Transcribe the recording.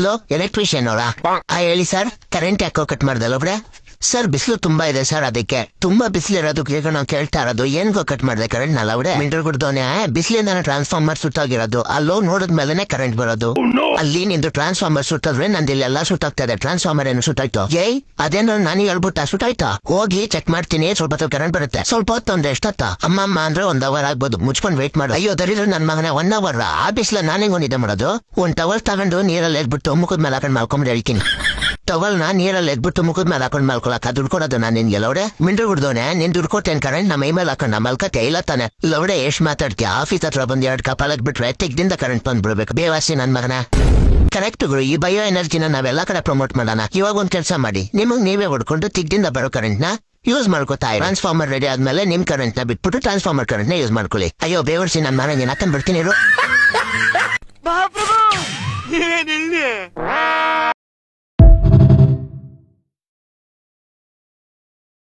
Hello, electrician ಅವರಾ? ಹೇಳಿ sir, current ಯಾಕೋ ಕಟ್ ಮಾಡ್ದಲ್ಲ ಒಬ್ರೆ? ಸರ್, ಬಿಸಿಲು ತುಂಬಾ ಇದೆ ಸರ್, ಅದಕ್ಕೆ ತುಂಬಾ ಬಿಸಿಲಿರೋದಕ್ಕೆ ಈಗ ನಾವು ಕೇಳ್ತಾ ಇರೋದು ಏನ್ಗೋ ಕಟ್ ಮಾಡಿದೆ ಕರೆಂಟ್ ನಲ್ಲ ಅವ್ರೆ? ಮಿಂಟರ್ ಗುಡ್ದೋನೆ ಬಿಸಿಲಿಂದ ಟ್ರಾನ್ಸ್ಫಾರ್ಮರ್ ಸುತ್ತಾಗಿರೋದು, ಅಲ್ಲೋ ನೋಡಿದ್ಮೇಲೆ ಕರೆಂಟ್ ಬರೋದು. ಅಲ್ಲಿ ನಿಂದು ಟ್ರಾನ್ಸ್ಫಾರ್ಮರ್ ಸುತ್ತದ್ರೆ ನಂದಿಲ್ಲೆಲ್ಲ ಸುತ್ತಾಗ್ತಾ ಇದೆ. ಟ್ರಾನ್ಸ್ಫಾರ್ಮರ್ ಏನು ಸುತ್ತಾಯ್ತು? ಏಯ್, ಅದೇನೋ ನಾನು ಹೇಳ್ಬಿಟ್ಟ ಸುತ್ತಾಯ್ತಾ? ಹೋಗಿ ಚೆಕ್ ಮಾಡ್ತೀನಿ, ಸ್ವಲ್ಪ ಹೊತ್ತು ಕರೆಂಟ್ ಬರುತ್ತೆ. ಸ್ವಲ್ಪ ಹೊತ್ತು ಅಂದ್ರೆ ಎಷ್ಟೊತ್ತ? ಅಮ್ಮಮ್ಮ ಅಂದ್ರೆ 1 ಅವರ್ ಆಗ್ಬೋದು, ಮುಚ್ಕೊಂಡ್ ವೇಟ್ ಮಾಡು. ಅಯ್ಯೋ ದರಿದ್ರ ನನ್ ಮಗನ, 1 ಅವರ್ ಆ ಬಿಸಿಲ ನಾನೇಗ್ ನಿದ್ದೆ ಮಾಡೋದು? 1 ಟವಲ್ ತಗೊಂಡು ನೀರಲ್ಲಿ ಎದ್ಬಿಟ್ಟು ಮುಖದ ಮೇಲೆ ಹಾಕೊಂಡ್ ಮಾಡ್ಕೊಂಡ್ ಹೇಳ್ತೀನಿ. ಟವಲ್ನ ನೀರಲ್ಲಿ ಎದ್ಬಿಟ್ಟು ಮುಖದ ಮೇಲೆ ಹಾಕೊಂಡ್ ಮಾಡ್ಕೊಳಕ ದುಡ್ಡು ಕೊಡೋದು ನಾನು ನಿನ್ಗೆ ಲೌಡೆ? ಮಿಂಡ್ರು ಹುಡ್ದೋನೆ, ನೀನ್ ದುಡ್ಡು ಕೊಟ್ಟೇನ್ ಕರೆಂಟ್ ನಮ್ಮ ಮೈ ಮೇಲೆ ಹಾಕೊಂಡ್ ಮಲ್ಕತ್ತೆ ಇಲ್ಲ ತಾನೆ? ಲೌಡೆ ಎಷ್ಟ್ ಮಾತಾಡ್ತೀಯ? ಆಫೀಸ್ ಹತ್ರ ಬಂದ್ 2 ಕಪಾಲಕ್ ಬಿಟ್ರೆ ತೆಗ್ದಿಂದ ಕರೆಂಟ್ ಬಂದ್ಬಿಡ್ಬೇಕು. ಬೇವಾಸಿ ನನ್ ಮಗನ. ಕರೆಕ್ಟ್ ಗುರು, ಈ ಬಯೋ ಎನರ್ಜಿನ ನಾವೆಲ್ಲ ಕಡೆ ಪ್ರಮೋಟ್ ಮಾಡೋಣ. ಇವಾಗ ಒಂದ್ ಕೆಲಸ ಮಾಡಿ, ನಿಮಗ್ ನೀವೇ ಹೊಡ್ಕೊಂಡು ತಿಗ್ದಿಂದ ಬರೋ ಕರೆಂಟ್ ನ ಯೂಸ್ ಮಾಡ್ಕೋತಾ. ಟ್ರಾನ್ಸ್ಫಾರ್ಮರ್ ರೆಡಿ ಆದ್ಮೇಲೆ ನಿಮ್ ಕರೆಂಟ್ ನ ಬಿಟ್ಬಿಟ್ಟು ಟ್ರಾನ್ಸ್ಫಾರ್ಮರ್ ಕರೆಂಟ್ ನ ಯೂಸ್ ಮಾಡ್ಕೊಳ್ಳಿ. ಅಯ್ಯೋ ಬೇವರ್ಸಿ ನನ್ ಮನೆ ನೀನ್ ಹಾಕೊಂಡ್ ಬಿಡ್ತೀನಿ.